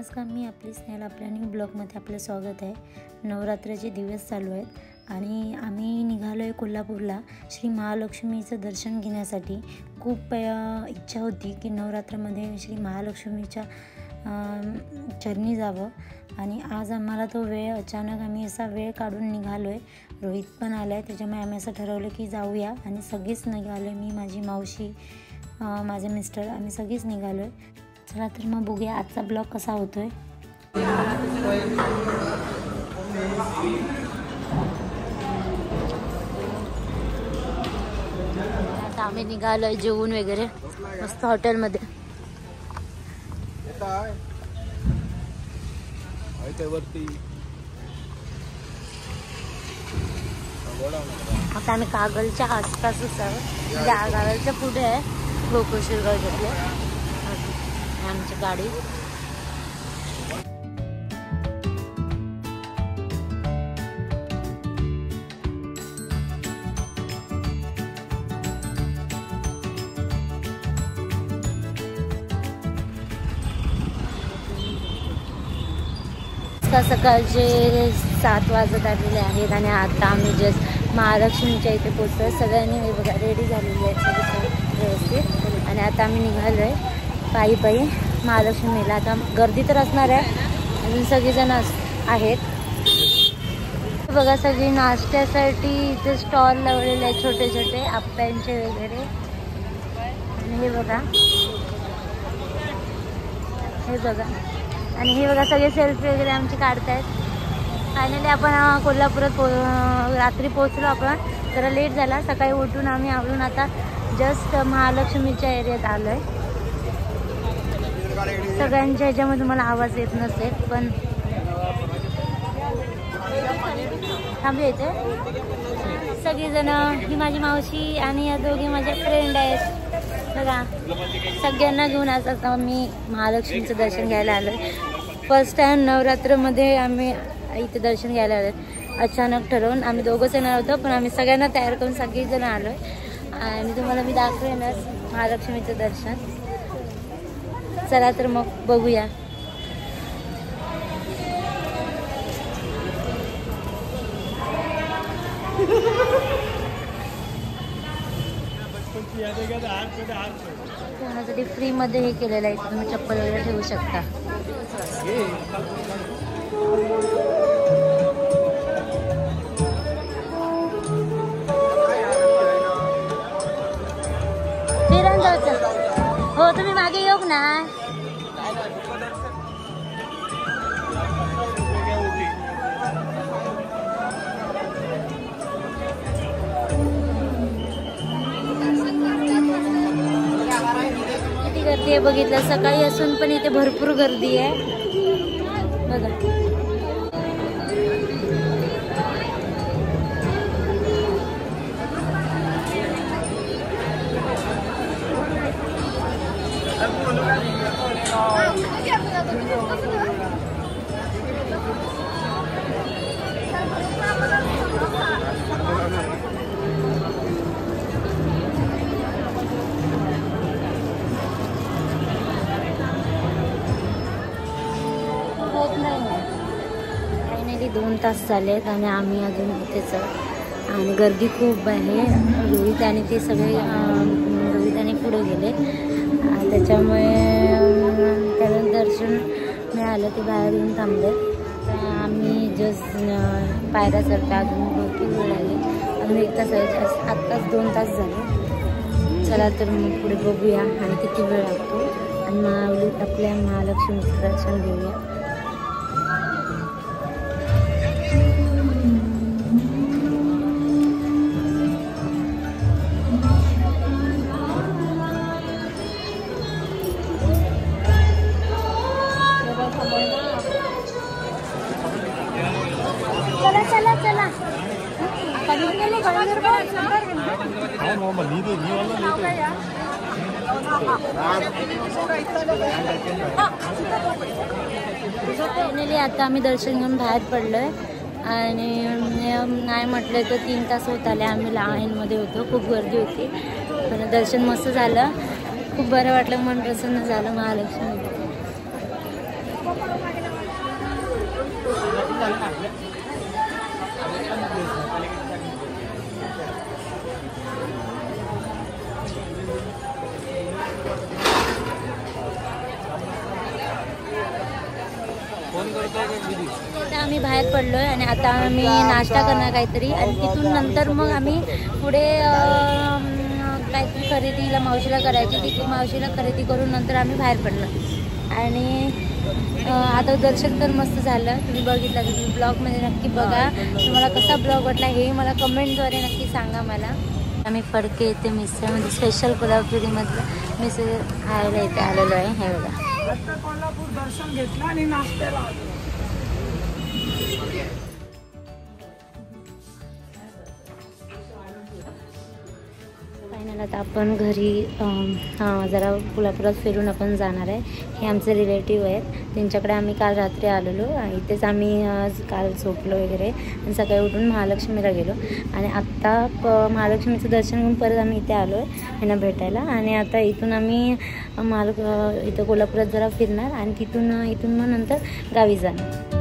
नमस्कार, मी आपली स्नेहल. आपल्या न्यू ब्लॉगमध्ये आपलं स्वागत आहे. नवरात्राचे दिवस चालू आहेत आणि आम्ही निघालो आहे कोल्हापूरला श्री महालक्ष्मीचं दर्शन घेण्यासाठी. खूप इच्छा होती की नवरात्रामध्ये श्री महालक्ष्मीच्या चरणी जावं आणि आज आम्हाला तो वेळ अचानक आम्ही असा वेळ काढून निघालो आहे. रोहित पण आला आहे, त्याच्यामुळे आम्ही असं ठरवलं की जाऊया आणि सगळीच निघालो आहे. मी, माझी मावशी, माझे मिस्टर, आम्ही सगळीच निघालो आहे. चला तर मग बघूया आजचा ब्लॉग कसा होतोय. आता आम्ही निघालोय जेवून वगैरे मस्त हॉटेलमध्ये. आता आम्ही कागलच्या आसपासच आहोत, म्हणजे कागलच्या पुढे आहे गोकुळशिरगाव घेतले आमची गाडी. सकाळचे 7 वाजत आलेले आहेत आणि आता आम्ही जस्ट महालक्ष्मीच्या इथे पोचलो. सगळ्यांनी हे बघा रेडी झालेली आहेत सगळं व्यवस्थित आणि आता आम्ही निघालो आहे पायी महालक्ष्मीला. आता गर्दी तर असणार आहे, अजून सगळेजण आहेत. बघा सगळी नाश्त्यासाठी इथे स्टॉल लावलेले आहेत, छोटे छोटे आप्यांचे वगैरे. आणि हे बघा आणि हे बघा सगळे सेल्फी वगैरे आमची काढतायत. फायनली आपण कोल्हापुरात रात्री पोचलो. आपण जरा लेट झाला, सकाळी उठून आम्ही आवरून आता जस्ट महालक्ष्मीच्या एरियात आलो आहे. सगळ्यांच्या ह्याच्यामध्ये मला आवाज येत नसेल पण थांबू येते. सगळीजण, ही माझी मावशी आणि या दोघी माझ्या फ्रेंड आहेत. बघा सगळ्यांना घेऊन आता मी महालक्ष्मीचं दर्शन घ्यायला आलो आहे. फर्स्ट टाइम नवरात्रमध्ये आम्ही इथे दर्शन घ्यायला आलो. अचानक ठरवून आम्ही दोघंच येणार होतो, पण आम्ही सगळ्यांना तयार करून सगळीजण आलो आहे आणि तुम्हाला मी दाखवेनच महालक्ष्मीचं दर्शन. चला तर मग बघूया. कोणासाठी फ्री मध्ये हे केलेलं आहे, तुम्ही चप्पल वगैरे ठेवू शकता. हो तुम्ही मागे येऊ ना. किती गर्दी आहे बघितलं, सकाळी असून पण इथे भरपूर गर्दी आहे बघा. फायनली 2 तास झालेत आणि आम्ही अजून इथेच आणि गर्दी खूप आहे. रोहित आणि ते सगळे रोहित आणि पुढे गेले, त्याच्यामुळे त्याला दर्शन मिळालं. ते बाहेर येऊन थांबले. आम्ही जस्ट पायऱ्या चढता अजून भरपूर वेळ आले, अजून 1 तास आहे. आत्ताच 2 तास झाले. चला तर मग पुढे बघूया आणि किती वेळ लागतो आणि आपल्या महालक्ष्मीचं दर्शन घेऊया. चला चला फायनली आता आम्ही दर्शन घेऊन बाहेर पडलोय आणि नाही म्हटलं तर 3 तास होत आले. आम्ही लाईनमध्ये होतो, खूप गर्दी होती, पण दर्शन मस्त झालं. खूप बरं वाटलं, मन प्रसन्न झालं महालक्ष्मी. आम्ही बाहेर पडलोय आणि आता आम्ही नाश्ता करणार काहीतरी आणि तिथून नंतर मग आम्ही पुढे काहीतरी खरेदीला मावशीला करायची, तिथे मावशीला खरेदी करून नंतर आम्ही बाहेर पडलो. आणि आता दर्शन तर मस्त झालं, तुम्ही बघितलं तर तुम्ही ब्लॉगमध्ये नक्की बघा. तुम्हाला कसा ब्लॉग वाटला हे मला कमेंटद्वारे नक्की सांगा मला. आम्ही फडके येथे मिसळमध्ये स्पेशल कोल्हापुरीमधलं मिसळ खायला इथे आलेलो आहे. हे बघा कोल्हापूर दर्शन घेतलं आणि नाश्त्याला फायनल आता आपण घरी जरा कोल्हापुरात फिरून आपण जाणार आहे. हे आमचे रिलेटिव्ह आहेत, त्यांच्याकडे आम्ही काल रात्री आलेलो. इथेच आम्ही काल झोपलो वगैरे आणि सकाळी उठून महालक्ष्मीला गेलो आणि आत्ता महालक्ष्मीचं दर्शन घेऊन परत आम्ही इथे आलो आहे ह्यांना भेटायला. आणि आता इथून आम्ही इथं कोल्हापुरात जरा फिरणार आणि इथून मग नंतर गावी जाणार.